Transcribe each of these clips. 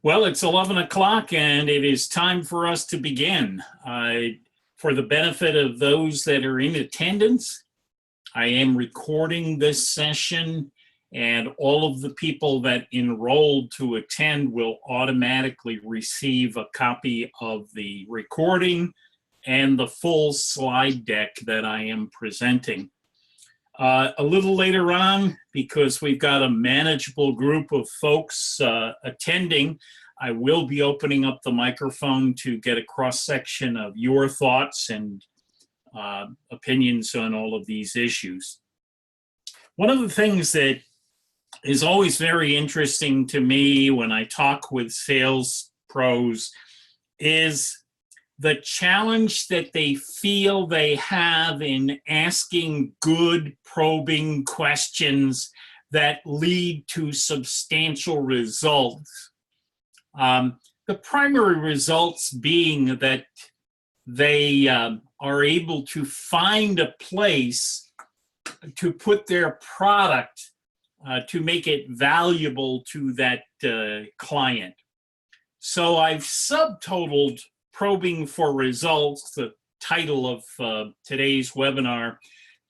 Well, it's 11 o'clock and it is time for us to begin. For the benefit of those that are in attendance, I am recording this session, and all of the people that enrolled to attend will automatically receive a copy of the recording and the full slide deck that I am presenting. A little later on, because we've got a manageable group of folks attending, I will be opening up the microphone to get a cross-section of your thoughts and opinions on all of these issues. One of the things that is always very interesting to me when I talk with sales pros is the challenge that they feel they have in asking good probing questions that lead to substantial results. The primary results being that they are able to find a place to put their product to make it valuable to that client. So I've subtotaled Probing for Results, the title of today's webinar,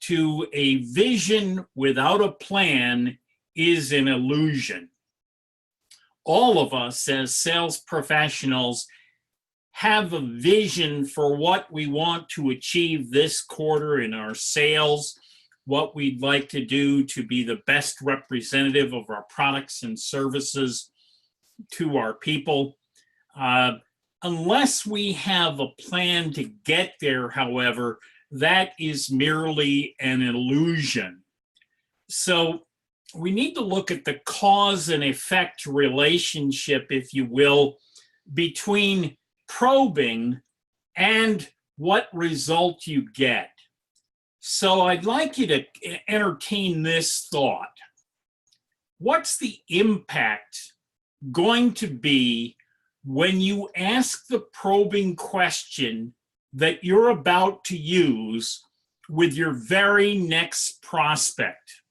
to a vision without a plan is an illusion. All of us as sales professionals have a vision for what we want to achieve this quarter in our sales, what we'd like to do to be the best representative of our products and services to our people. Unless we have a plan to get there, however, that is merely an illusion. So we need to look at the cause and effect relationship, if you will, between probing and what result you get. So I'd like you to entertain this thought. What's the impact going to be when you ask the probing question that you're about to use with your very next prospect?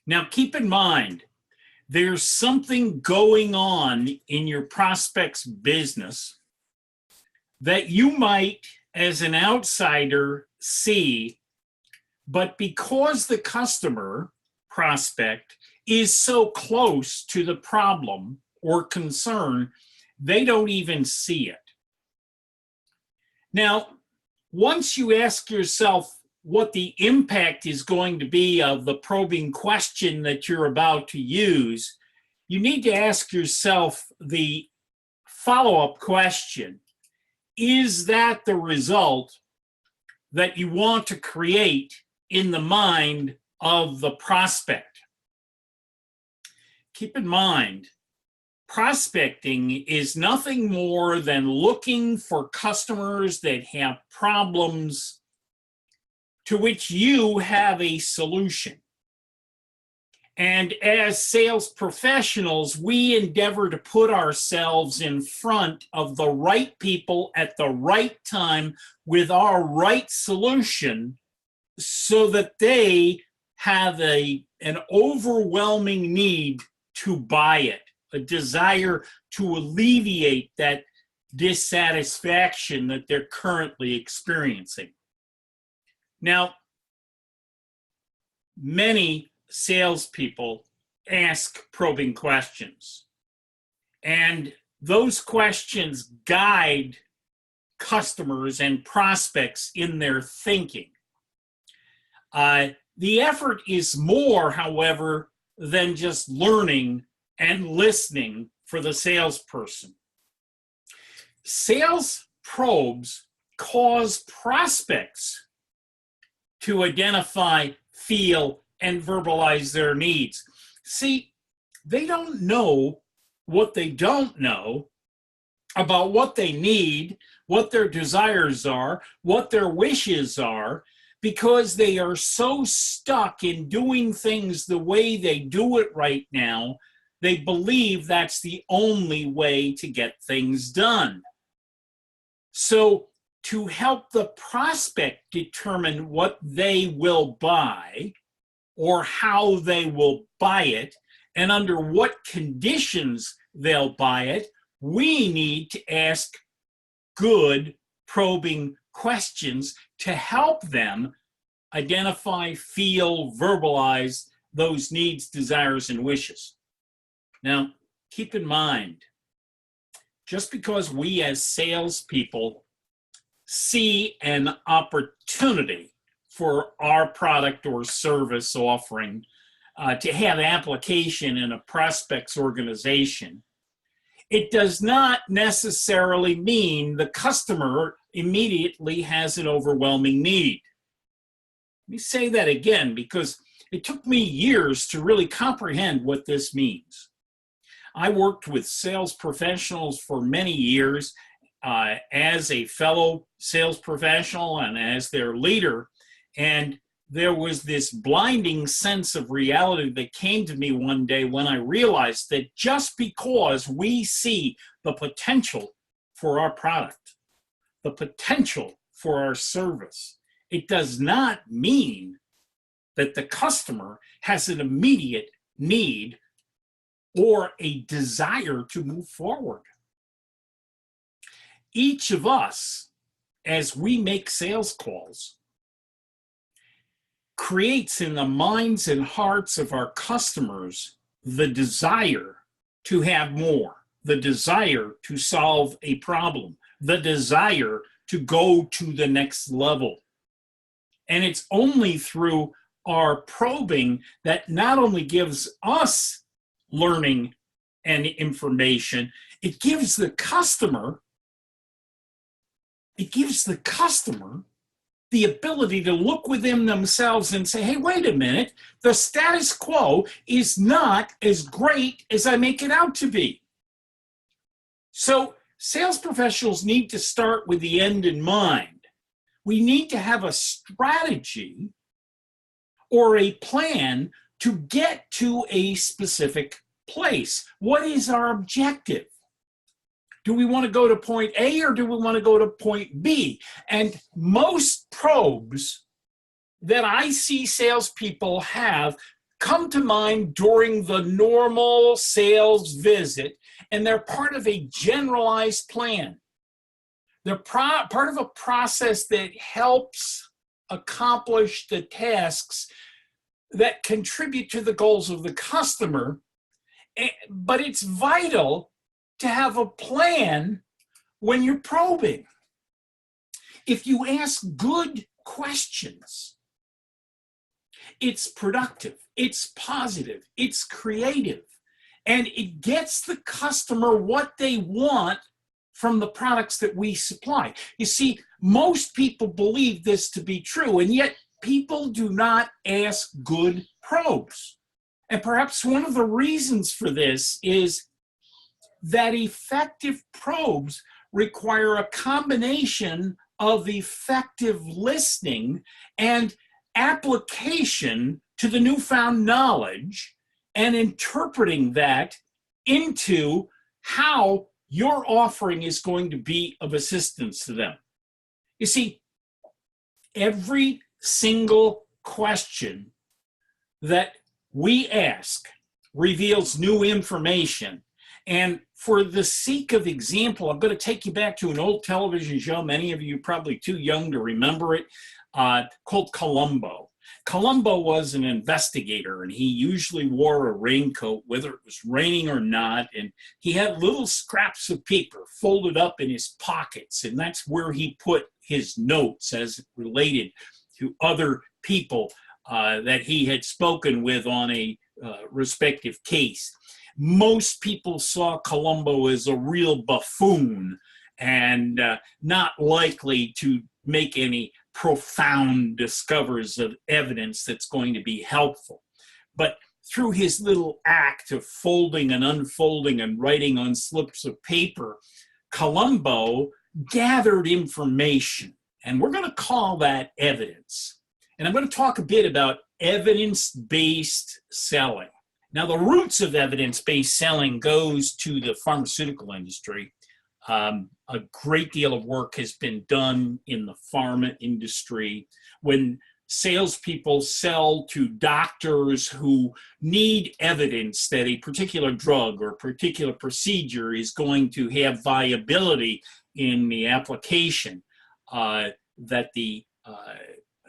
Now, keep in mind, there's something going on in your prospect's business that you might, as an outsider, see, but because the customer prospect is so close to the problem or concern, they don't even see it. Now, once you ask yourself what the impact is going to be of the probing question that you're about to use, you need to ask yourself the follow-up question. Is that the result that you want to create in the mind of the prospect? Keep in mind, prospecting is nothing more than looking for customers that have problems to which you have a solution. And as sales professionals, we endeavor to put ourselves in front of the right people at the right time with our right solution so that they have an overwhelming need to buy it, a desire to alleviate that dissatisfaction that they're currently experiencing. Now, many salespeople ask probing questions, and those questions guide customers and prospects in their thinking. The effort is more, however, than just learning and listening for the salesperson. Sales probes cause prospects to identify, feel, and verbalize their needs. See, they don't know what they don't know about what they need, what their desires are, what their wishes are, because they are so stuck in doing things the way they do it right now. They believe that's the only way to get things done. So to help the prospect determine what they will buy or how they will buy it and under what conditions they'll buy it. We need to ask good probing questions to help them identify, feel, verbalize those needs, desires, and wishes. Now, keep in mind, just because we as salespeople see an opportunity for our product or service offering to have application in a prospect's organization, it does not necessarily mean the customer immediately has an overwhelming need. Let me say that again, because it took me years to really comprehend what this means. I worked with sales professionals for many years as a fellow sales professional and as their leader, and there was this blinding sense of reality that came to me one day when I realized that just because we see the potential for our product, the potential for our service, it does not mean that the customer has an immediate need or a desire to move forward. Each of us, as we make sales calls, creates in the minds and hearts of our customers the desire to have more, the desire to solve a problem, the desire to go to the next level. And it's only through our probing that not only gives us learning and information, it gives the customer the ability to look within themselves and say, hey, wait a minute, the status quo is not as great as I make it out to be. So sales professionals need to start with the end in mind. We need to have a strategy or a plan to get to a specific place. What is our objective? Do we want to go to point A or do we want to go to point B? And most probes that I see salespeople have come to mind during the normal sales visit, and they're part of a generalized plan. They're part of a process that helps accomplish the tasks that contribute to the goals of the customer, but it's vital to have a plan when you're probing. If you ask good questions, it's productive, it's positive, it's creative, and it gets the customer what they want from the products that we supply. You see, most people believe this to be true, and yet people do not ask good probes. And perhaps one of the reasons for this is that effective probes require a combination of effective listening and application to the newfound knowledge and interpreting that into how your offering is going to be of assistance to them. You see, every single question that we ask reveals new information. And for the sake of example, I'm going to take you back to an old television show. Many of you are probably too young to remember it, called Columbo. Columbo was an investigator, and he usually wore a raincoat, whether it was raining or not, and he had little scraps of paper folded up in his pockets, and that's where he put his notes as it related to other people that he had spoken with on a respective case. Most people saw Columbo as a real buffoon and not likely to make any profound discoveries of evidence that's going to be helpful. But through his little act of folding and unfolding and writing on slips of paper, Columbo gathered information, and we're going to call that evidence. And I'm going to talk a bit about evidence-based selling. Now, the roots of evidence-based selling goes to the pharmaceutical industry. A great deal of work has been done in the pharma industry. When salespeople sell to doctors who need evidence that a particular drug or particular procedure is going to have viability in the application that the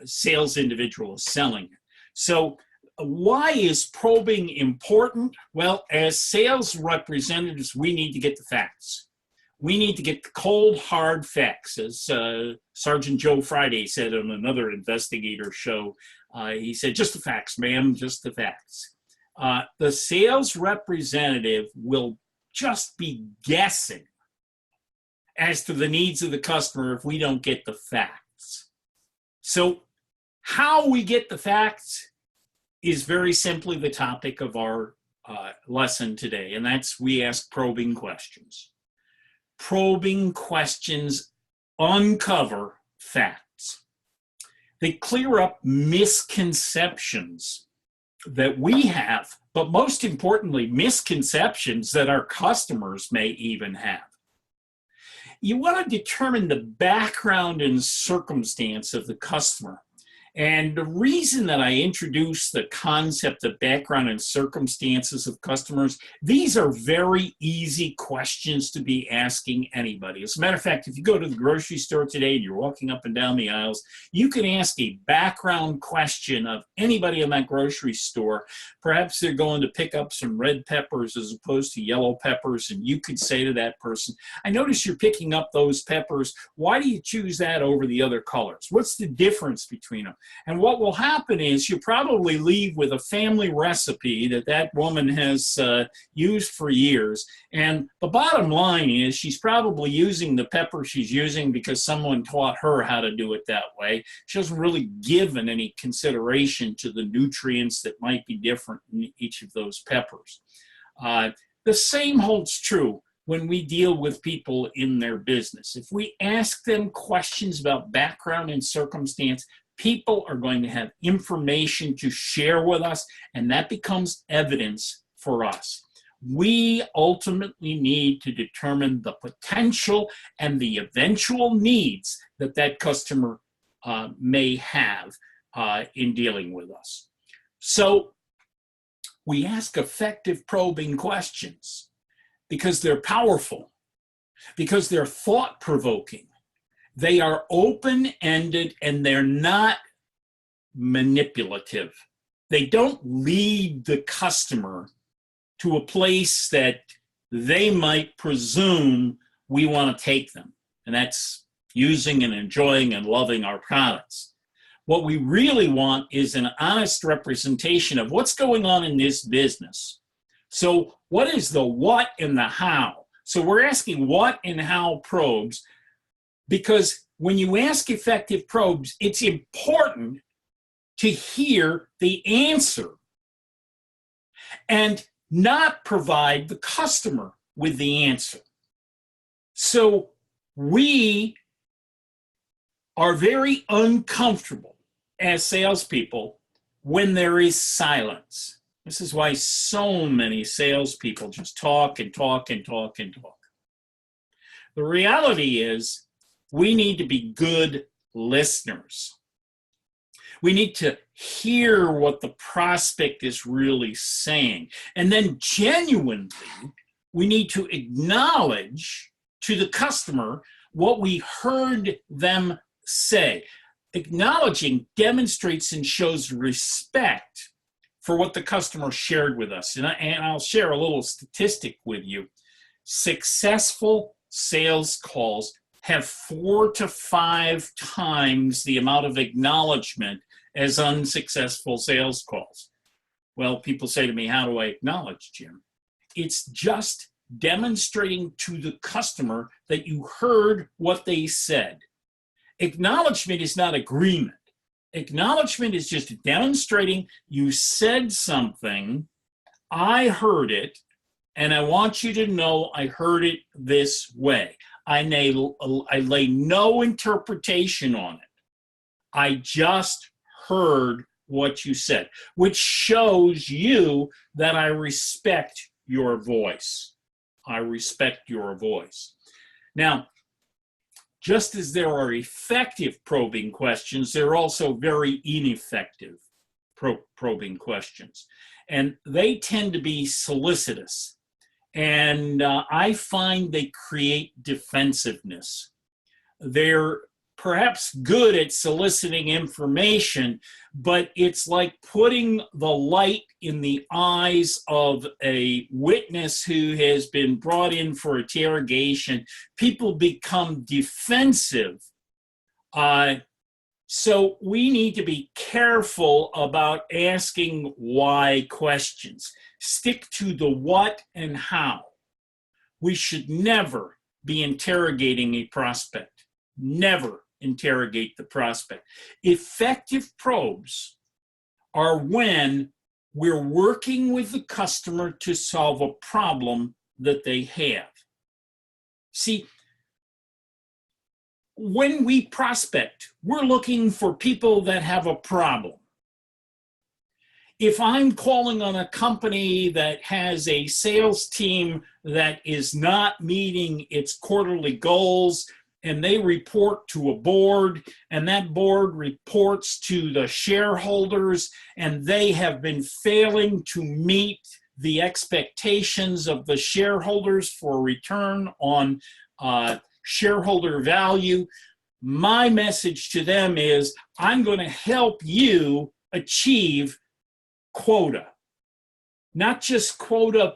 sales individual is selling. So why is probing important? Well, as sales representatives, we need to get the facts. We need to get the cold, hard facts, as Sergeant Joe Friday said on another investigator show. He said, just the facts, ma'am, just the facts. The sales representative will just be guessing as to the needs of the customer if we don't get the facts. So how we get the facts is very simply the topic of our lesson today, and that's we ask probing questions. Probing questions uncover facts. They clear up misconceptions that we have, but most importantly, misconceptions that our customers may even have. You want to determine the background and circumstance of the customer. And the reason that I introduced the concept of background and circumstances of customers, these are very easy questions to be asking anybody. As a matter of fact, if you go to the grocery store today and you're walking up and down the aisles, you can ask a background question of anybody in that grocery store. Perhaps they're going to pick up some red peppers as opposed to yellow peppers, and you could say to that person, I notice you're picking up those peppers. Why do you choose that over the other colors? What's the difference between them? And what will happen is you'll probably leave with a family recipe that woman has used for years. And the bottom line is she's probably using the pepper she's using because someone taught her how to do it that way. She hasn't really given any consideration to the nutrients that might be different in each of those peppers. The same holds true when we deal with people in their business. If we ask them questions about background and circumstance, people are going to have information to share with us, and that becomes evidence for us. We ultimately need to determine the potential and the eventual needs that that customer may have in dealing with us. So we ask effective probing questions because they're powerful, because they're thought-provoking. They are open-ended and they're not manipulative. They don't lead the customer to a place that they might presume we want to take them. And that's using and enjoying and loving our products. What we really want is an honest representation of what's going on in this business. So what is the what and the how? So we're asking what and how probes, because when you ask effective probes, it's important to hear the answer and not provide the customer with the answer. So we are very uncomfortable as salespeople when there is silence. This is why so many salespeople just talk and talk and talk and talk. The reality is, we need to be good listeners. We need to hear what the prospect is really saying. And then genuinely, we need to acknowledge to the customer what we heard them say. Acknowledging demonstrates and shows respect for what the customer shared with us. And I'll share a little statistic with you. Successful sales calls have 4 to 5 times the amount of acknowledgement as unsuccessful sales calls. Well, people say to me, how do I acknowledge, Jim? It's just demonstrating to the customer that you heard what they said. Acknowledgement is not agreement. Acknowledgement is just demonstrating you said something, I heard it, and I want you to know I heard it this way. I lay no interpretation on it. I just heard what you said, which shows you that I respect your voice. I respect your voice. Now, Just as there are effective probing questions, there are also very ineffective probing questions. And they tend to be solicitous. And I find they create defensiveness. They're perhaps good at soliciting information, but it's like putting the light in the eyes of a witness who has been brought in for interrogation. People become defensive. So we need to be careful about asking why questions. Stick to the what and how. We should never be interrogating a prospect. Never interrogate the prospect. Effective probes are when we're working with the customer to solve a problem that they have. See, when we prospect, we're looking for people that have a problem. If I'm calling on a company that has a sales team that is not meeting its quarterly goals, and they report to a board, and that board reports to the shareholders, and they have been failing to meet the expectations of the shareholders for return on shareholder value, my message to them is, I'm going to help you achieve quota. Not just quota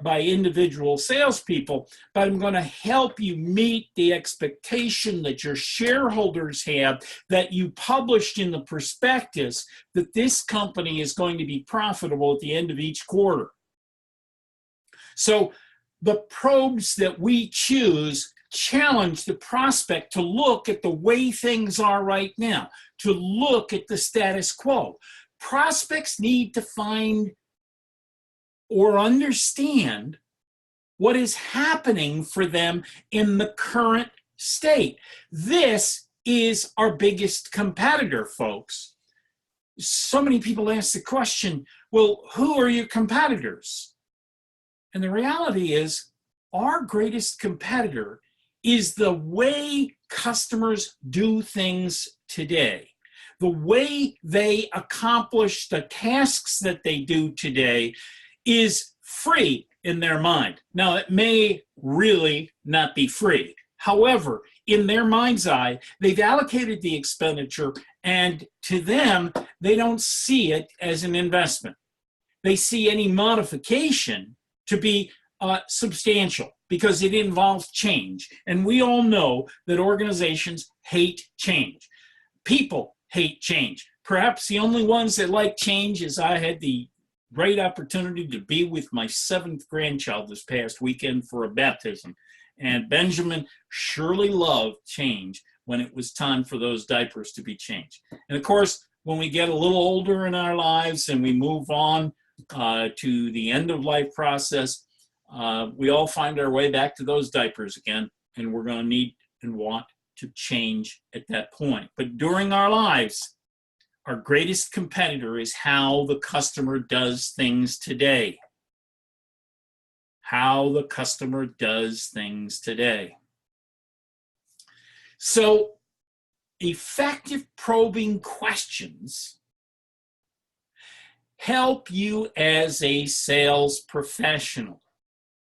by individual salespeople, but I'm going to help you meet the expectation that your shareholders have, that you published in the prospectus, that this company is going to be profitable at the end of each quarter. So the probes that we choose challenge the prospect to look at the way things are right now, to look at the status quo. Prospects need to find or understand what is happening for them in the current state. This is our biggest competitor, folks. So many people ask the question, well, who are your competitors? And the reality is, our greatest competitor is the way customers do things today. The way they accomplish the tasks that they do today is free in their mind. Now, it may really not be free. However, in their mind's eye, they've allocated the expenditure, and to them, they don't see it as an investment. They see any modification to be substantial because it involves change. And we all know that organizations hate change. People hate change. Perhaps the only ones that like change is I had the great opportunity to be with my 7th grandchild this past weekend for a baptism. And Benjamin surely loved change when it was time for those diapers to be changed. And of course, when we get a little older in our lives and we move on to the end of life process, we all find our way back to those diapers again, and we're going to need and want to change at that point. But during our lives, our greatest competitor is how the customer does things today. How the customer does things today. So, effective probing questions help you as a sales professional.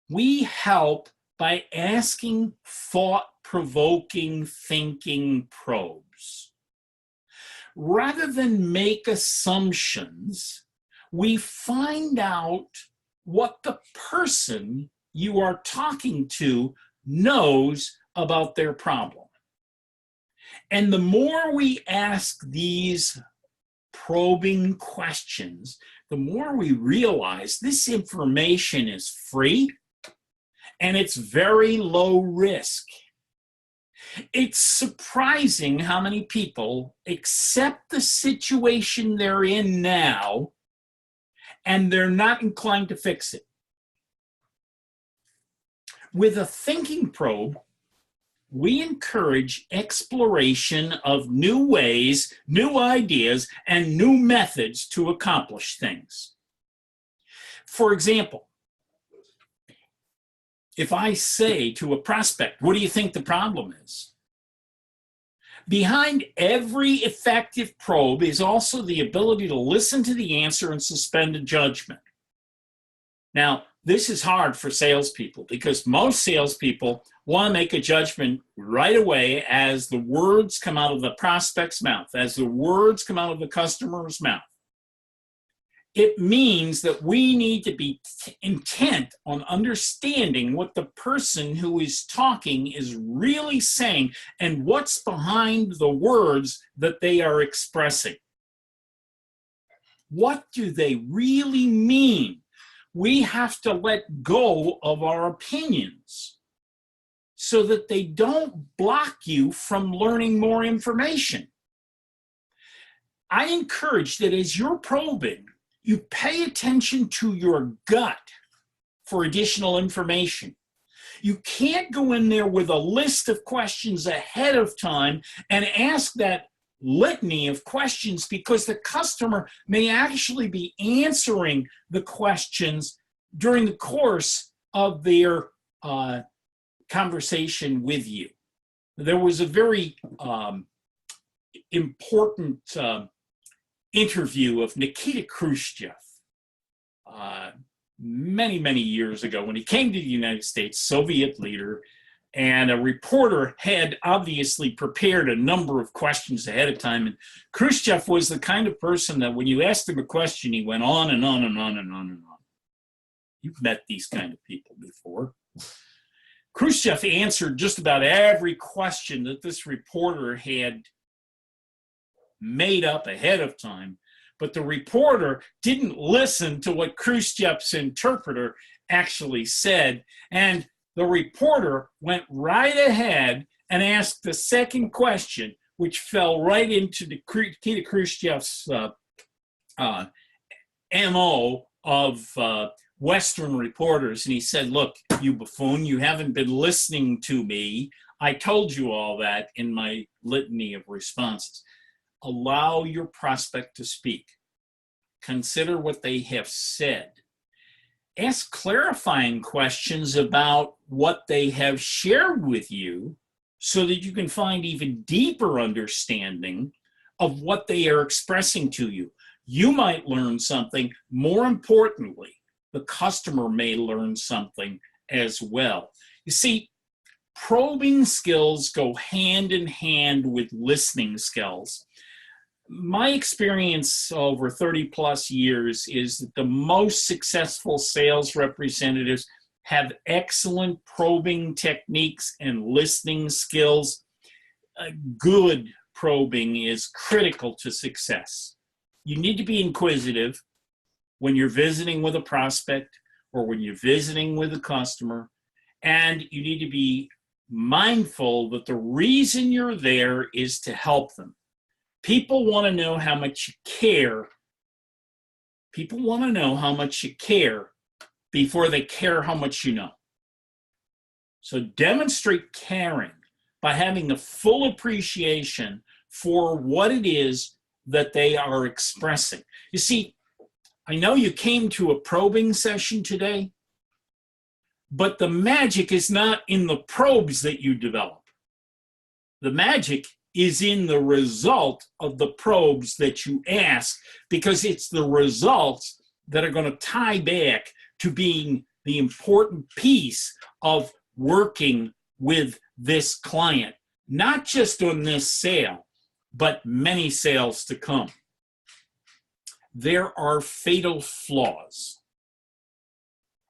We help by asking thought-provoking thinking probes. Rather than make assumptions, we find out what the person you are talking to knows about their problem. And the more we ask these probing questions, the more we realize this information is free and it's very low risk. It's surprising how many people accept the situation they're in now and they're not inclined to fix it. With a thinking probe, we encourage exploration of new ways, new ideas, and new methods to accomplish things. For example, if I say to a prospect, what do you think the problem is? Behind every effective probe is also the ability to listen to the answer and suspend a judgment. Now, this is hard for salespeople because most salespeople want to make a judgment right away as the words come out of the prospect's mouth, as the words come out of the customer's mouth. It means that we need to be intent on understanding what the person who is talking is really saying and what's behind the words that they are expressing. What do they really mean? We have to let go of our opinions so that they don't block you from learning more information. I encourage that as you're probing, you pay attention to your gut for additional information. You can't go in there with a list of questions ahead of time and ask that litany of questions because the customer may actually be answering the questions during the course of their conversation with you. There was a very important interview of Nikita Khrushchev many years ago when he came to the United States, Soviet leader, and a reporter had obviously prepared a number of questions ahead of time. And Khrushchev was the kind of person that when you asked him a question, he went on and on and on and on and on. You've met these kind of people before. Khrushchev answered just about every question that this reporter had made up ahead of time, but the reporter didn't listen to what Khrushchev's interpreter actually said, and the reporter went right ahead and asked the second question, which fell right into Nikita Khrushchev's MO of Western reporters. And he said, "Look, you buffoon, you haven't been listening to me. I told you all that in my litany of responses." Allow your prospect to speak. Consider what they have said. Ask clarifying questions about what they have shared with you so that you can find even deeper understanding of what they are expressing to you. You might learn something. More importantly, the customer may learn something as well. You see, probing skills go hand in hand with listening skills. My experience over 30 plus years is that the most successful sales representatives have excellent probing techniques and listening skills. Good probing is critical to success. You need to be inquisitive when you're visiting with a prospect or when you're visiting with a customer, and you need to be mindful that the reason you're there is to help them. People want to know how much you care. People want to know how much you care before they care how much you know. So demonstrate caring by having a full appreciation for what it is that they are expressing. You see, I know you came to a probing session today, but the magic is not in the probes that you develop. The magic is in the result of the probes that you ask, because it's the results that are going to tie back to being the important piece of working with this client, not just on this sale, but many sales to come. There are fatal flaws.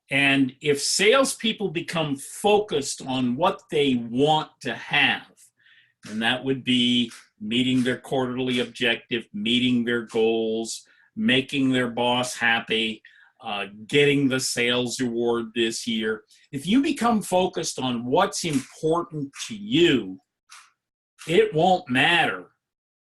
And if salespeople become focused on what they want to have, and that would be meeting their quarterly objective, meeting their goals, making their boss happy, getting the sales award this year. If you become focused on what's important to you, it won't matter.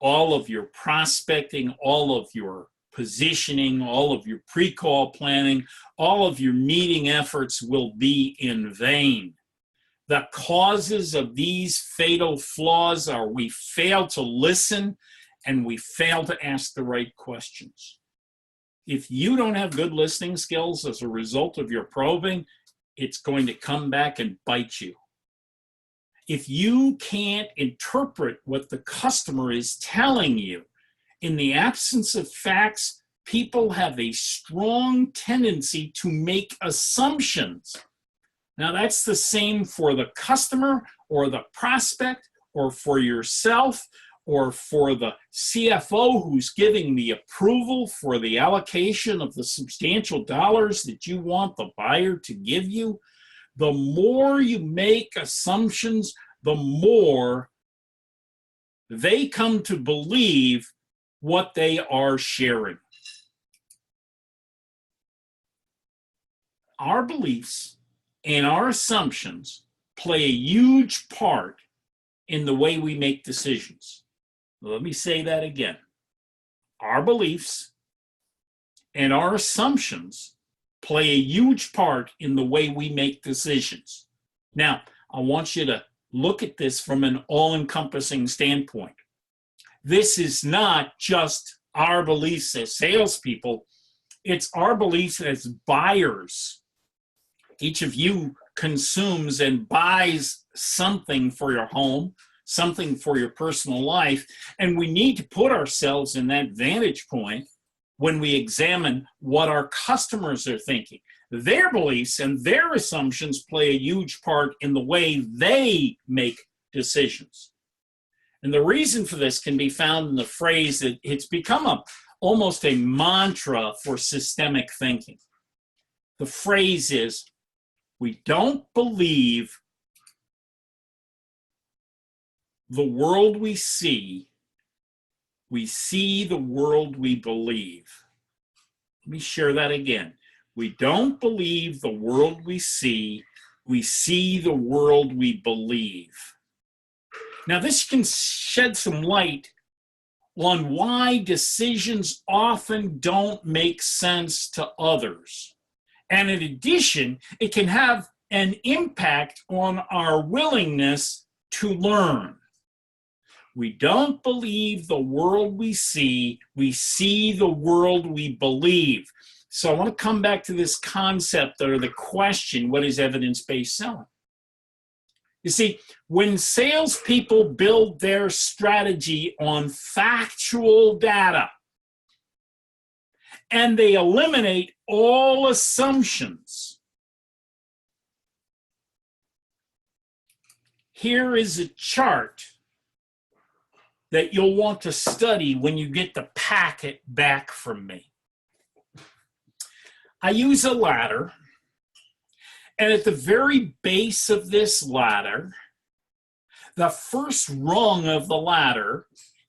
All of your prospecting, all of your positioning, all of your pre-call planning, all of your meeting efforts will be in vain. The causes of these fatal flaws are we fail to listen and we fail to ask the right questions. If you don't have good listening skills as a result of your probing, it's going to come back and bite you. If you can't interpret what the customer is telling you, in the absence of facts, people have a strong tendency to make assumptions. Now, that's the same for the customer or the prospect or for yourself or for the CFO who's giving the approval for the allocation of the substantial dollars that you want the buyer to give you. The more you make assumptions, the more they come to believe what they are sharing. Our beliefs and our assumptions play a huge part in the way we make decisions. Let me say that again. Our beliefs and our assumptions play a huge part in the way we make decisions. Now, I want you to look at this from an all-encompassing standpoint. This is not just our beliefs as salespeople, it's our beliefs as buyers. Each of you consumes and buys something for your home, something for your personal life, and we need to put ourselves in that vantage point when we examine what our customers are thinking. Their beliefs and their assumptions play a huge part in the way they make decisions. And the reason for this can be found in the phrase that it's become almost a mantra for systemic thinking. The phrase is, we don't believe the world we see the world we believe. Let me share that again. We don't believe the world we see the world we believe. Now, this can shed some light on why decisions often don't make sense to others. And in addition, it can have an impact on our willingness to learn. We don't believe the world we see the world we believe. So I want to come back to this concept or the question, what is evidence-based selling? You see, when salespeople build their strategy on factual data and they eliminate all assumptions, here is a chart that you'll want to study when you get the packet back from me. I use a ladder, and at the very base of this ladder, the first rung of the ladder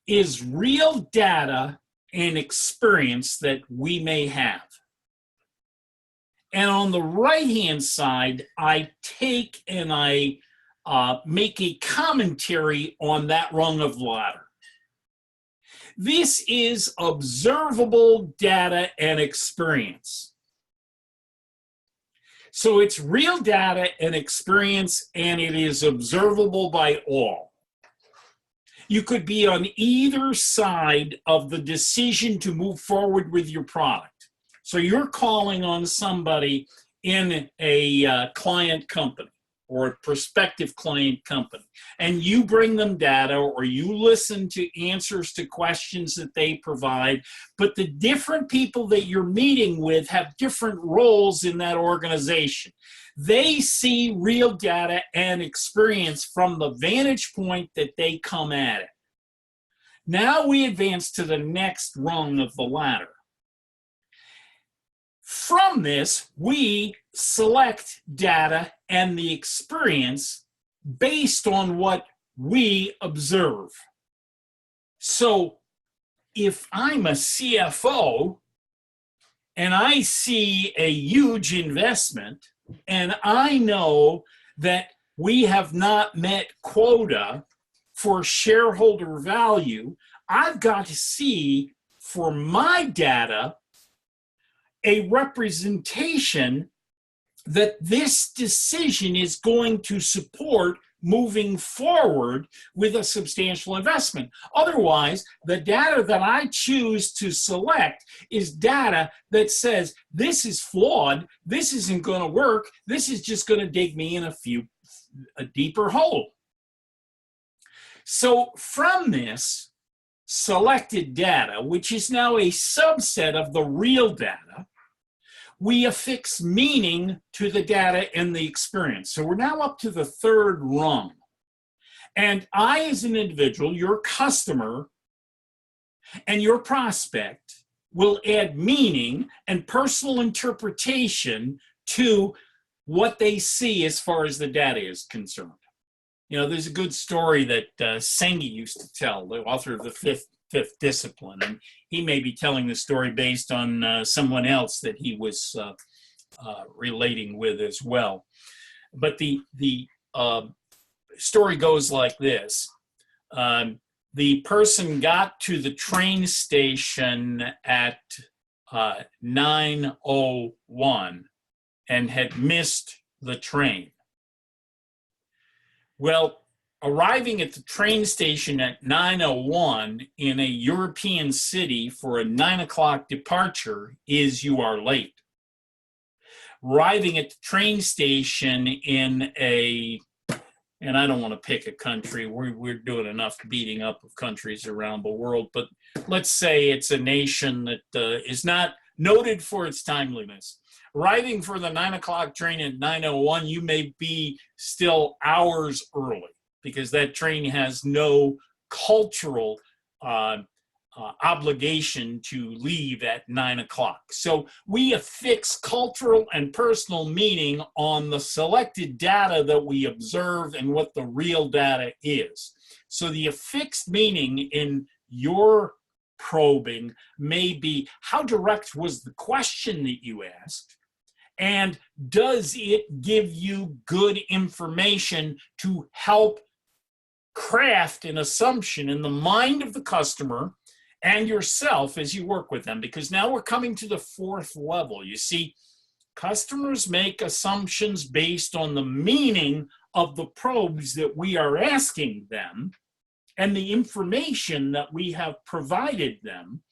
is real data and experience that we may have. And on the right-hand side, I take and I make a commentary on that rung of the ladder. This is observable data and experience. So it's real data and experience, and it is observable by all. You could be on either side of the decision to move forward with your product. So you're calling on somebody in a client company or a prospective client company, and you bring them data or you listen to answers to questions that they provide, but the different people that you're meeting with have different roles in that organization. They see real data and experience from the vantage point that they come at it. Now we advance to the next rung of the ladder. From this, we select data and the experience based on what we observe. So if I'm a CFO and I see a huge investment and I know that we have not met quota for shareholder value, I've got to see for my data a representation that this decision is going to support moving forward with a substantial investment. Otherwise, the data that I choose to select is data that says this is flawed, this isn't going to work, this is just going to dig me in a deeper hole. So from this selected data, which is now a subset of the real data, we affix meaning to the data and the experience. So we're now up to the third rung. And I, as an individual, your customer, and your prospect will add meaning and personal interpretation to what they see as far as the data is concerned. You know, there's a good story that Sengi used to tell, the author of the fifth discipline, and he may be telling the story based on someone else that he was relating with as well. But the story goes like this. The person got to the train station at 9:01 and had missed the train. Well, arriving at the train station at 9:01 in a European city for a 9 o'clock departure is you are late. Arriving at the train station in a, and I don't want to pick a country, we're doing enough beating up of countries around the world, but let's say it's a nation that is not noted for its timeliness. Arriving for the 9 o'clock train at 9:01, you may be still hours early because that train has no cultural obligation to leave at 9 o'clock. So we affix cultural and personal meaning on the selected data that we observe and what the real data is. So the affixed meaning in your probing may be, how direct was the question that you asked? And does it give you good information to help craft an assumption in the mind of the customer and yourself as you work with them? Because now we're coming to the fourth level. You see, customers make assumptions based on the meaning of the probes that we are asking them and the information that we have provided them.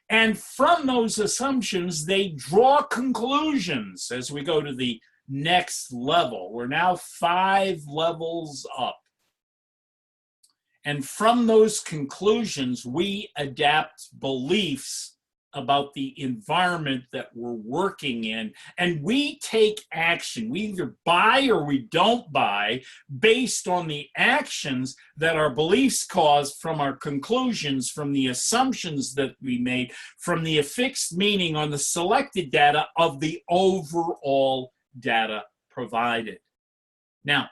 And from those assumptions, they draw conclusions as we go to the next level. We're now 5 levels up. And from those conclusions, we adapt beliefs about the environment that we're working in, and we take action. We either buy or we don't buy based on the actions that our beliefs cause from our conclusions, from the assumptions that we made, from the affixed meaning on the selected data of the overall data provided. Now,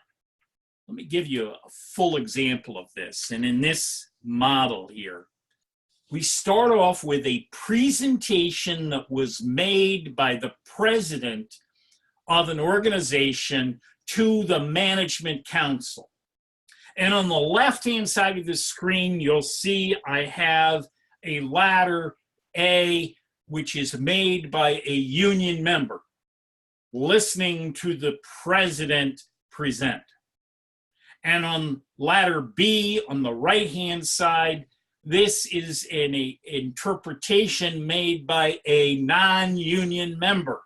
let me give you a full example of this. And in this model here, we start off with a presentation that was made by the president of an organization to the management council. And on the left-hand side of the screen, you'll see I have a ladder A, which is made by a union member, listening to the president present. And on ladder B, on the right-hand side, this is an interpretation made by a non-union member.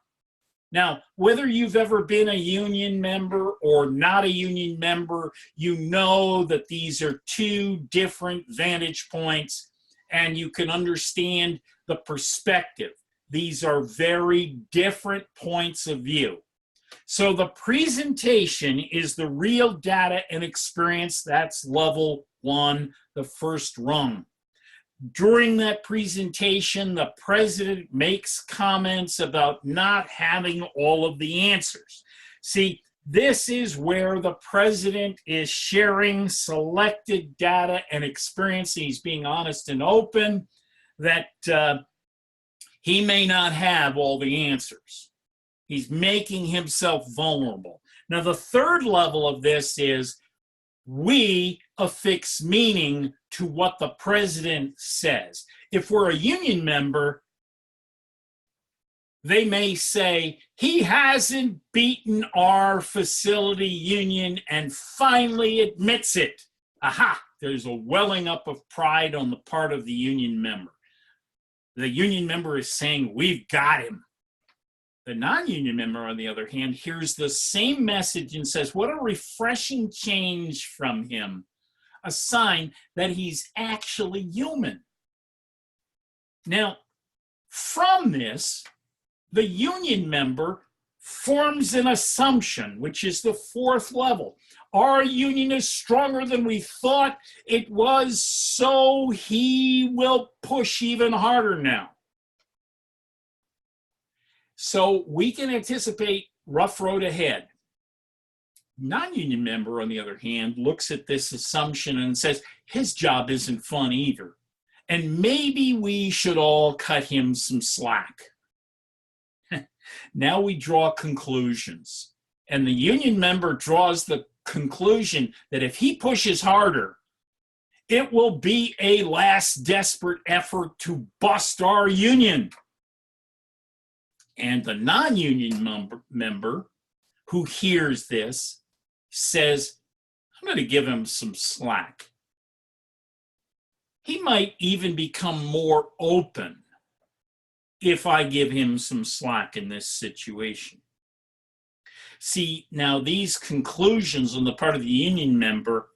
Now, whether you've ever been a union member or not a union member, you know that these are two different vantage points, and you can understand the perspective. These are very different points of view. So the presentation is the real data and experience. That's level 1, the first rung. During that presentation, the president makes comments about not having all of the answers. See, this is where the president is sharing selected data and experience. He's being honest and open that he may not have all the answers. He's making himself vulnerable. Now, the third level of this is we affix meaning to what the president says. If we're a union member, they may say, he hasn't beaten our facility union and finally admits it. Aha, there's a welling up of pride on the part of the union member. The union member is saying, we've got him. The non-union member, on the other hand, hears the same message and says, what a refreshing change from him. a sign that he's actually human. Now, from this, the union member forms an assumption, which is the fourth level. Our union is stronger than we thought it was, so he will push even harder now. So we can anticipate rough road ahead. Non-union member, on the other hand, looks at this assumption and says, his job isn't fun either, and maybe we should all cut him some slack. Now we draw conclusions, and the union member draws the conclusion that if he pushes harder, it will be a last desperate effort to bust our union. And the non-union member who hears this says, I'm going to give him some slack. He might even become more open if I give him some slack in this situation. See, now these conclusions on the part of the union member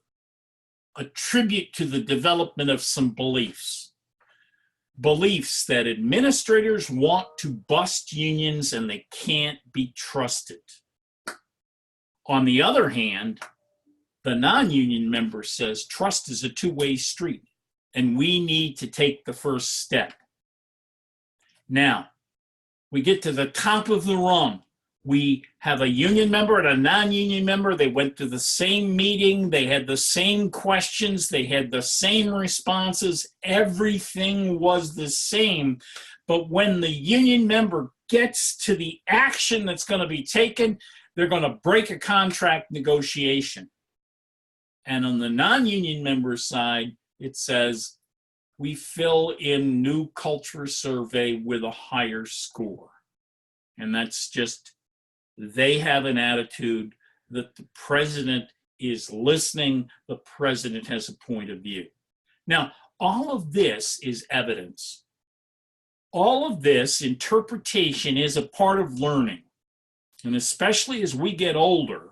attribute to the development of some beliefs. Beliefs that administrators want to bust unions and they can't be trusted. On the other hand, the non-union member says trust is a two-way street and we need to take the first step. Now, we get to the top of the rung. We have a union member and a non-union member. They went to the same meeting. They had the same questions. They had the same responses. Everything was the same. But when the union member gets to the action that's going to be taken, they're going to break a contract negotiation. And on the non-union member side, it says, we fill in new culture survey with a higher score. And that's just, they have an attitude that the president is listening, the president has a point of view. Now, all of this is evidence. All of this interpretation is a part of learning. And especially as we get older,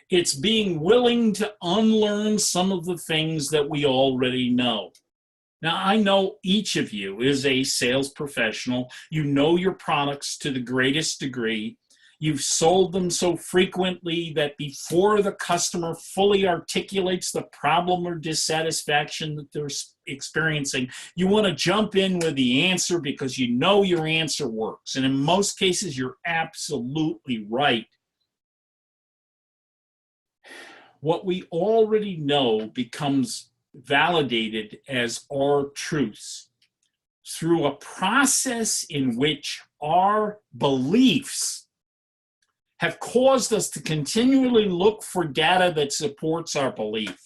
it's being willing to unlearn some of the things that we already know. Now, I know each of you is a sales professional. You know your products to the greatest degree. You've sold them so frequently that before the customer fully articulates the problem or dissatisfaction that they're experiencing, you want to jump in with the answer because you know your answer works. And in most cases, you're absolutely right. What we already know becomes validated as our truths through a process in which our beliefs have caused us to continually look for data that supports our belief.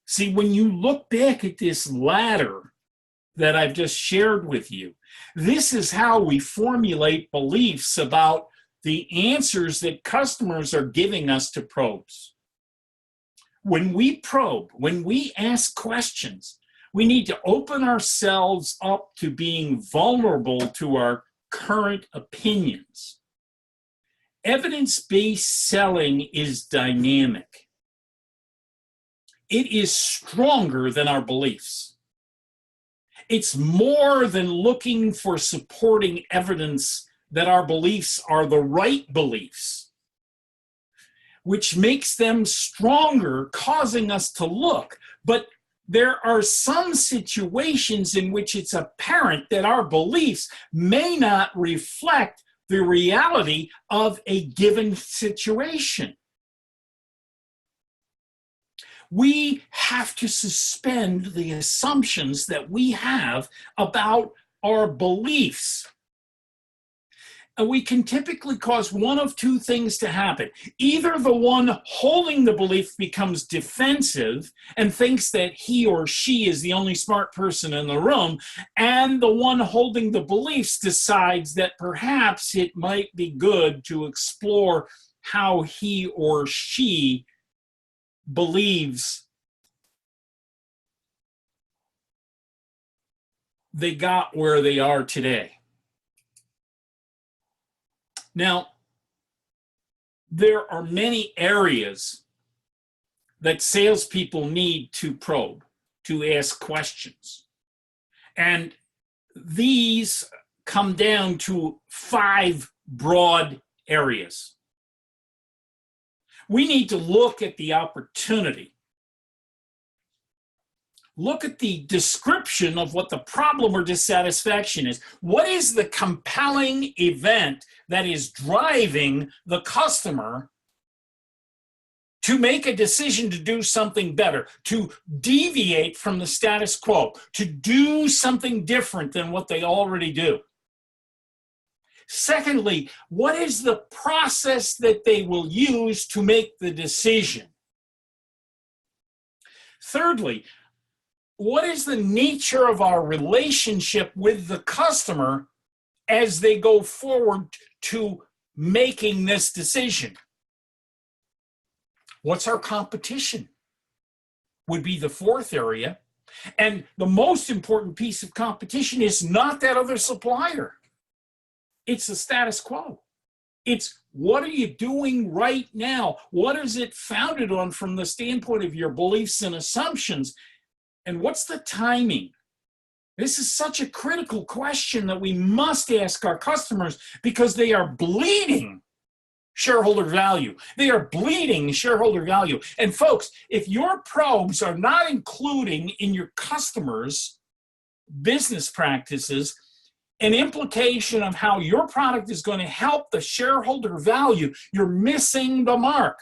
See, when you look back at this ladder that I've just shared with you, this is how we formulate beliefs about the answers that customers are giving us to probes. When we probe, when we ask questions, we need to open ourselves up to being vulnerable to our current opinions. Evidence-based selling is dynamic. It is stronger than our beliefs. It's more than looking for supporting evidence that our beliefs are the right beliefs, which makes them stronger, causing us to look. But there are some situations in which it's apparent that our beliefs may not reflect the reality of a given situation. We have to suspend the assumptions that we have about our beliefs. And we can typically cause one of two things to happen. Either the one holding the belief becomes defensive and thinks that he or she is the only smart person in the room, and the one holding the beliefs decides that perhaps it might be good to explore how he or she believes they got where they are today. Now, there are many areas that salespeople need to probe, to ask questions. And these come down to 5 broad areas. We need to look at the opportunity. Look at the description of what the problem or dissatisfaction is. What is the compelling event that is driving the customer to make a decision to do something better, to deviate from the status quo, to do something different than what they already do? Secondly, what is the process that they will use to make the decision? Thirdly, what is the nature of our relationship with the customer as they go forward to making this decision? What's our competition? Would be the 4th area. And the most important piece of competition is not that other supplier. It's the status quo. It's what are you doing right now? What is it founded on from the standpoint of your beliefs and assumptions? And what's the timing? This is such a critical question that we must ask our customers because they are bleeding shareholder value. They are bleeding shareholder value. And folks, if your probes are not including in your customers' business practices an implication of how your product is going to help the shareholder value, you're missing the mark.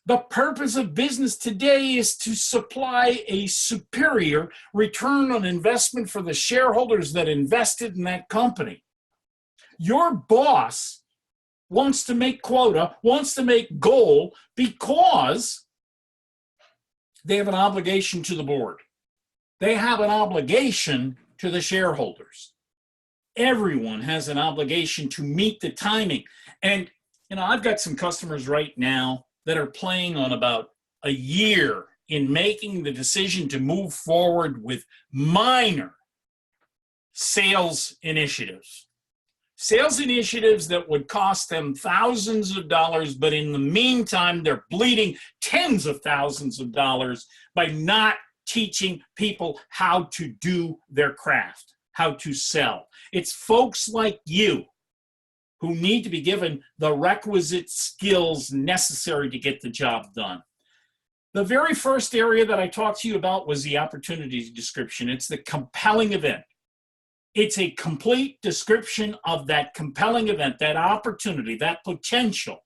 The purpose of business today is to supply a superior return on investment for the shareholders that invested in that company. Your boss wants to make quota, wants to make goal because they have an obligation to the board. They have an obligation to the shareholders. Everyone has an obligation to meet the timing. And, I've got some customers right now that are playing on about a year in making the decision to move forward with minor sales initiatives. Sales initiatives that would cost them thousands of dollars, but in the meantime, they're bleeding tens of thousands of dollars by not teaching people how to do their craft, how to sell. It's folks like you who need to be given the requisite skills necessary to get the job done. The very first area that I talked to you about was the opportunity description. It's the compelling event. It's a complete description of that compelling event, that opportunity, that potential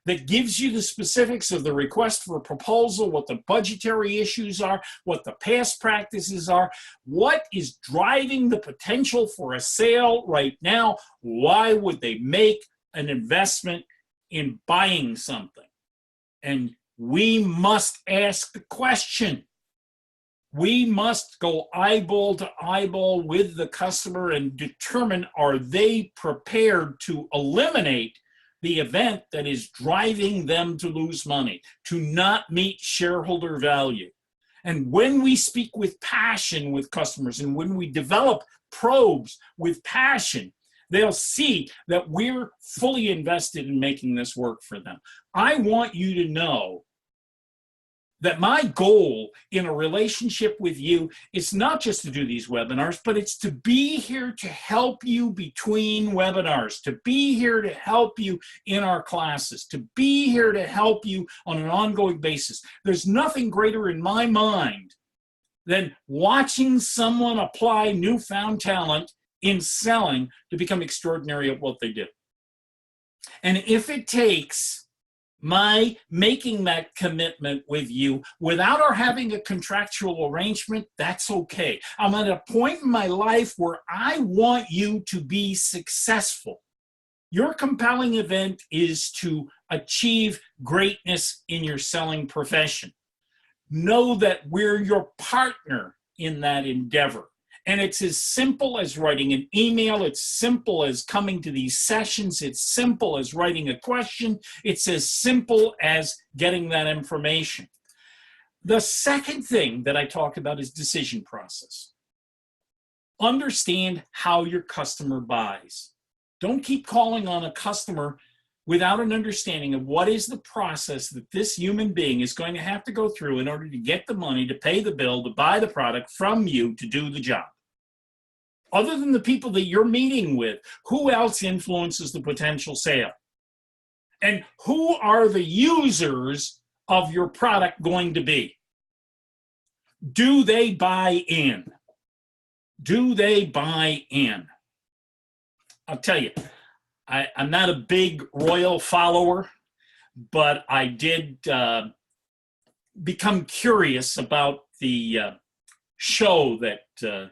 that gives you the specifics of the request for a proposal, what the budgetary issues are, what the past practices are, what is driving the potential for a sale right now, why would they make an investment in buying something? And we must ask the question. We must go eyeball to eyeball with the customer and determine, are they prepared to eliminate the event that is driving them to lose money, to not meet shareholder value? And when we speak with passion with customers and when we develop probes with passion, they'll see that we're fully invested in making this work for them. I want you to know that my goal in a relationship with you is not just to do these webinars, but it's to be here to help you between webinars, to be here to help you in our classes, to be here to help you on an ongoing basis. There's nothing greater in my mind than watching someone apply newfound talent in selling to become extraordinary at what they do. And if it takes my making that commitment with you without our having a contractual arrangement, that's okay. I'm at a point in my life where I want you to be successful. Your compelling event is to achieve greatness in your selling profession. Know that we're your partner in that endeavor. And it's as simple as writing an email. It's simple as coming to these sessions. It's simple as writing a question. It's as simple as getting that information. The second thing that I talk about is decision process. Understand how your customer buys. Don't keep calling on a customer without an understanding of what is the process that this human being is going to have to go through in order to get the money, to pay the bill, to buy the product from you to do the job. Other than the people that you're meeting with, who else influences the potential sale? And who are the users of your product going to be? Do they buy in? Do they buy in? I'll tell you, I'm not a big royal follower, but I did become curious about the show that the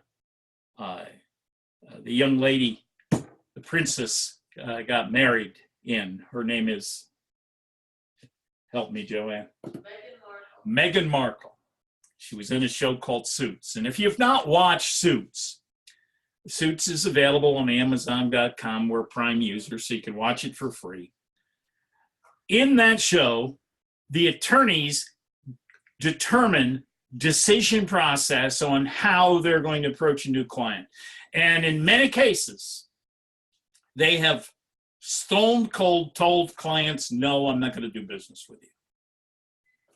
young lady, the princess, got married in. Her name is, help me, Joanne. Meghan Markle. She was in a show called Suits. And if you've not watched Suits, Suits is available on Amazon.com. We're a Prime user, so you can watch it for free. In that show, the attorneys determine decision process on how they're going to approach a new client. And in many cases, they have stone cold told clients, no, I'm not going to do business with you.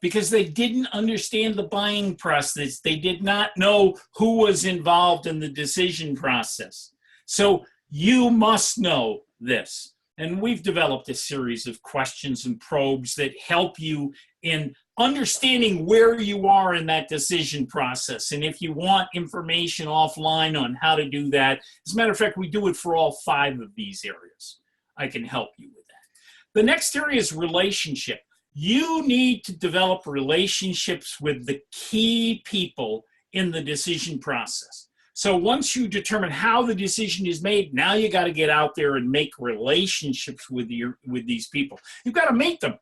Because they didn't understand the buying process. They did not know who was involved in the decision process. So you must know this. And we've developed a series of questions and probes that help you in understanding where you are in that decision process. And if you want information offline on how to do that, as a matter of fact, we do it for all 5 of these areas. I can help you with that. The next area is relationship. You need to develop relationships with the key people in the decision process. So once you determine how the decision is made, now you got to get out there and make relationships with these people. You've got to meet them.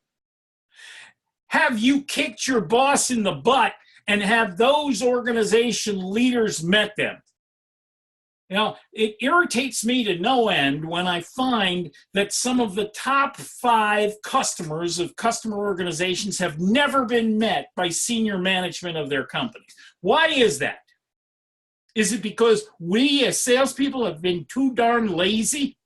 Have you kicked your boss in the butt and have those organization leaders met them? You know, it irritates me to no end when I find that some of the top 5 customers of customer organizations have never been met by senior management of their companies. Why is that? Is it because we as salespeople have been too darn lazy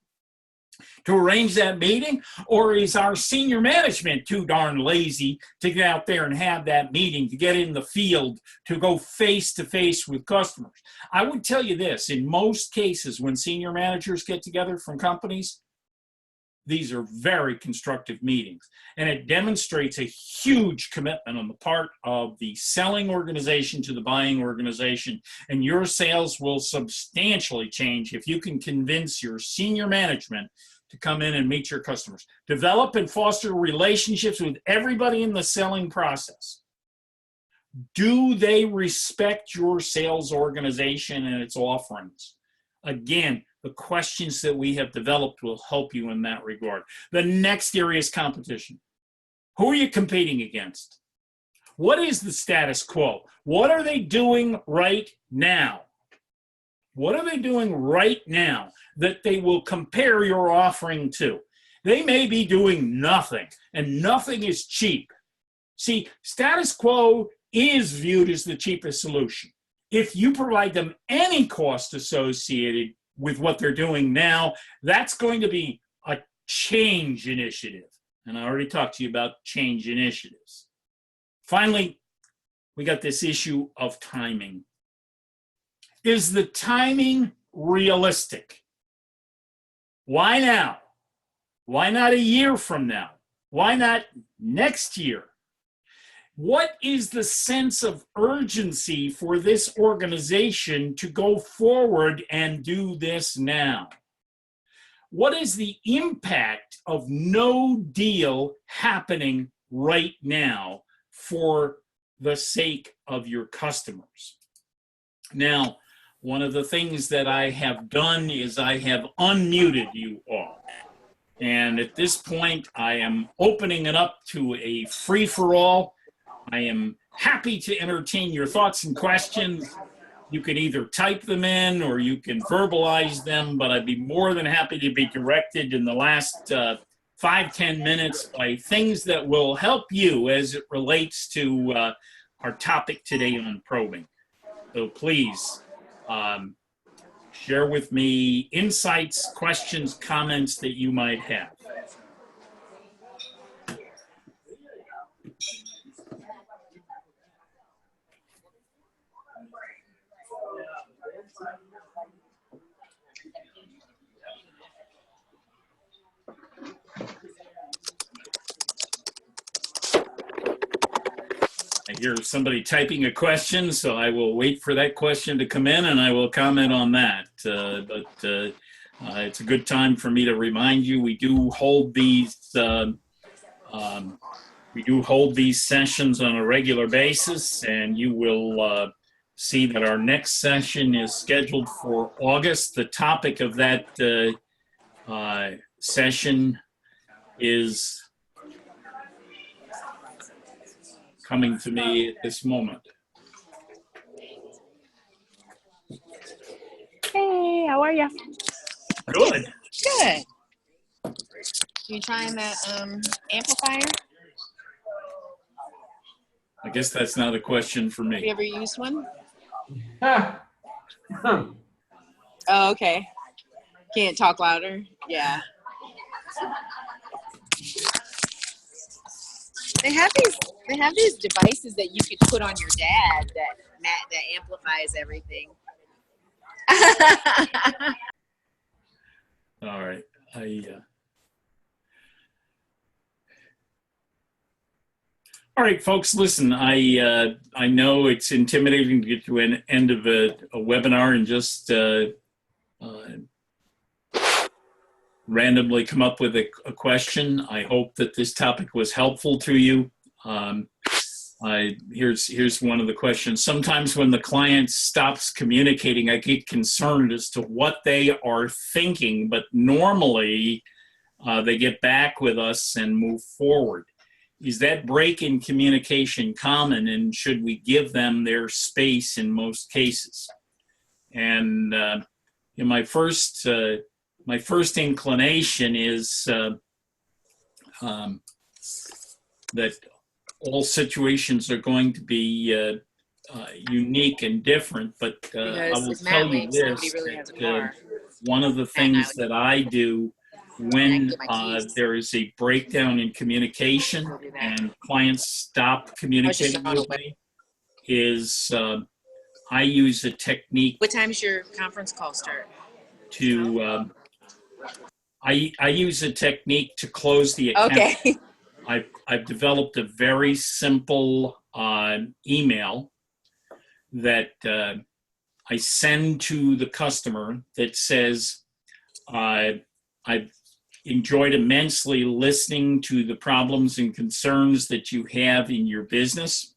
to arrange that meeting? Or is our senior management too darn lazy to get out there and have that meeting, to get in the field, to go face to face with customers? I would tell you this, in most cases when senior managers get together from companies, these are very constructive meetings. And it demonstrates a huge commitment on the part of the selling organization to the buying organization. And your sales will substantially change if you can convince your senior management to come in and meet your customers. Develop and foster relationships with everybody in the selling process. Do they respect your sales organization and its offerings? Again, the questions that we have developed will help you in that regard. The next area is competition. Who are you competing against? What is the status quo? What are they doing right now? What are they doing right now that they will compare your offering to? They may be doing nothing, and nothing is cheap. See, status quo is viewed as the cheapest solution. If you provide them any cost associated with what they're doing now, that's going to be a change initiative. And I already talked to you about change initiatives. Finally, we got this issue of timing. Is the timing realistic? Why now? Why not a year from now? Why not next year? What is the sense of urgency for this organization to go forward and do this now? What is the impact of no deal happening right now for the sake of your customers? Now, one of the things that I have done is I have unmuted you all. And at this point, I am opening it up to a free-for-all. I am happy to entertain your thoughts and questions. You can either type them in or you can verbalize them, but I'd be more than happy to be directed in the last 5-10 minutes by things that will help you as it relates to our topic today on probing. So please share with me insights, questions, comments that you might have. I hear somebody typing a question, so I will wait for that question to come in and I will comment on that. It's a good time for me to remind you, we do hold these sessions on a regular basis, and you will see that our next session is scheduled for August. The topic of that session is coming to me at this moment. Hey, how are you? Good. Good. You trying that amplifier? I guess that's not a question for Have you me. ever used one? Oh, okay. Can't talk louder? Yeah. They have these devices that you could put on your dad that amplifies everything. All right. All right, folks, listen, I know it's intimidating to get to an end of a webinar and just randomly come up with a question. I hope that this topic was helpful to you. Here's one of the questions. Sometimes when the client stops communicating, I get concerned as to what they are thinking, but normally they get back with us and move forward. Is that break in communication common, and should we give them their space in most cases? And my first inclination is that all situations are going to be unique and different, but I will tell you this, that one of the things that I do when there is a breakdown in communication and clients stop communicating with me is I use a technique. What time's your conference call start? I use a technique to close the account. Okay. I've developed a very simple email that I send to the customer that says, I've enjoyed immensely listening to the problems and concerns that you have in your business.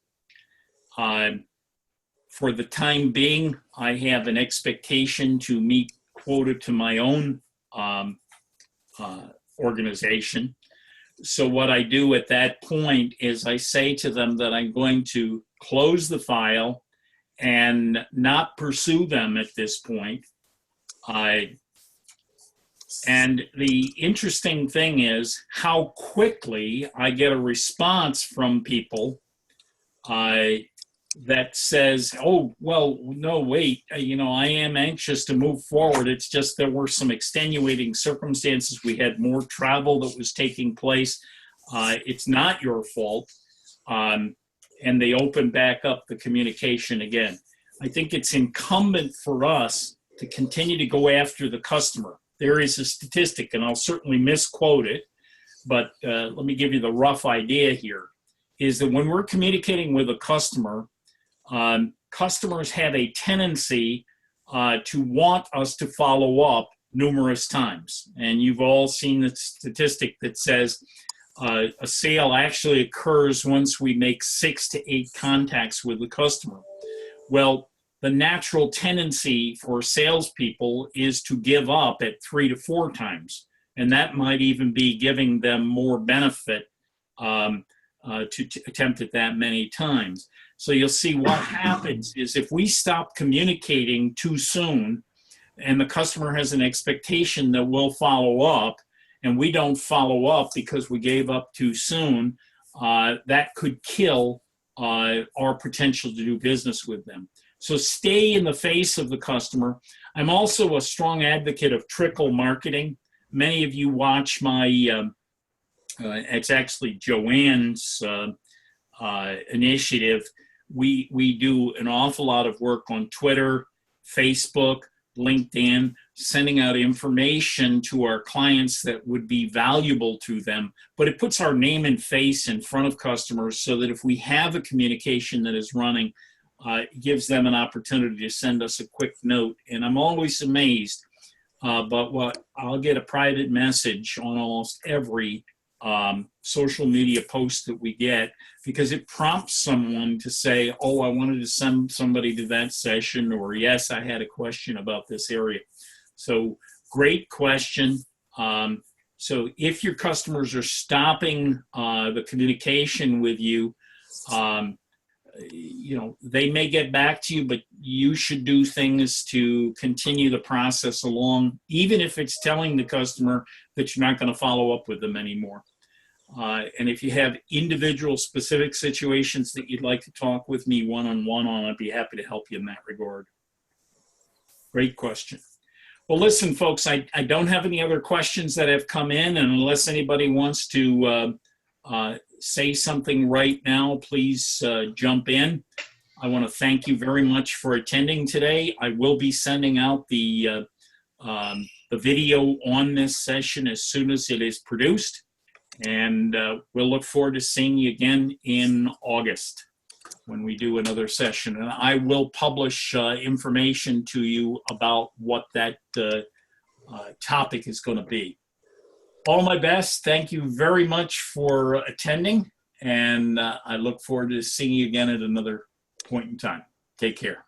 For the time being, I have an expectation to meet quota to my own organization. So what I do at that point is I say to them that I'm going to close the file and not pursue them at this point. And the interesting thing is how quickly I get a response from people that says, oh, well, no, wait, I am anxious to move forward. It's just there were some extenuating circumstances. We had more travel that was taking place. It's not your fault. And they open back up the communication again. I think it's incumbent for us to continue to go after the customer. There is a statistic, and I'll certainly misquote it, but let me give you the rough idea here, is that when we're communicating with a customer, customers have a tendency to want us to follow up numerous times. And you've all seen the statistic that says a sale actually occurs once we make 6 to 8 contacts with the customer. Well, the natural tendency for salespeople is to give up at 3 to 4 times. And that might even be giving them more benefit to attempt it that many times. So you'll see what happens is if we stop communicating too soon and the customer has an expectation that we'll follow up and we don't follow up because we gave up too soon, that could kill our potential to do business with them. So stay in the face of the customer. I'm also a strong advocate of trickle marketing. Many of you watch my, it's actually Joanne's initiative. We do an awful lot of work on Twitter, Facebook, LinkedIn, sending out information to our clients that would be valuable to them, but it puts our name and face in front of customers so that if we have a communication that is running, it gives them an opportunity to send us a quick note. And I'm always amazed, but I'll get a private message on almost every social media post that we get, because it prompts someone to say, oh, I wanted to send somebody to that session, or yes, I had a question about this area. So great question. So if your customers are stopping the communication with you, they may get back to you, but you should do things to continue the process along, even if it's telling the customer that you're not going to follow up with them anymore. And if you have individual specific situations that you'd like to talk with me one-on-one on, I'd be happy to help you in that regard. Great question. Well, listen, folks, I don't have any other questions that have come in, and unless anybody wants to say something right now, please jump in. I want to thank you very much for attending today. I will be sending out the video on this session as soon as it is produced. And we'll look forward to seeing you again in August when we do another session. And I will publish information to you about what that topic is going to be. All my best. Thank you very much for attending. And I look forward to seeing you again at another point in time. Take care.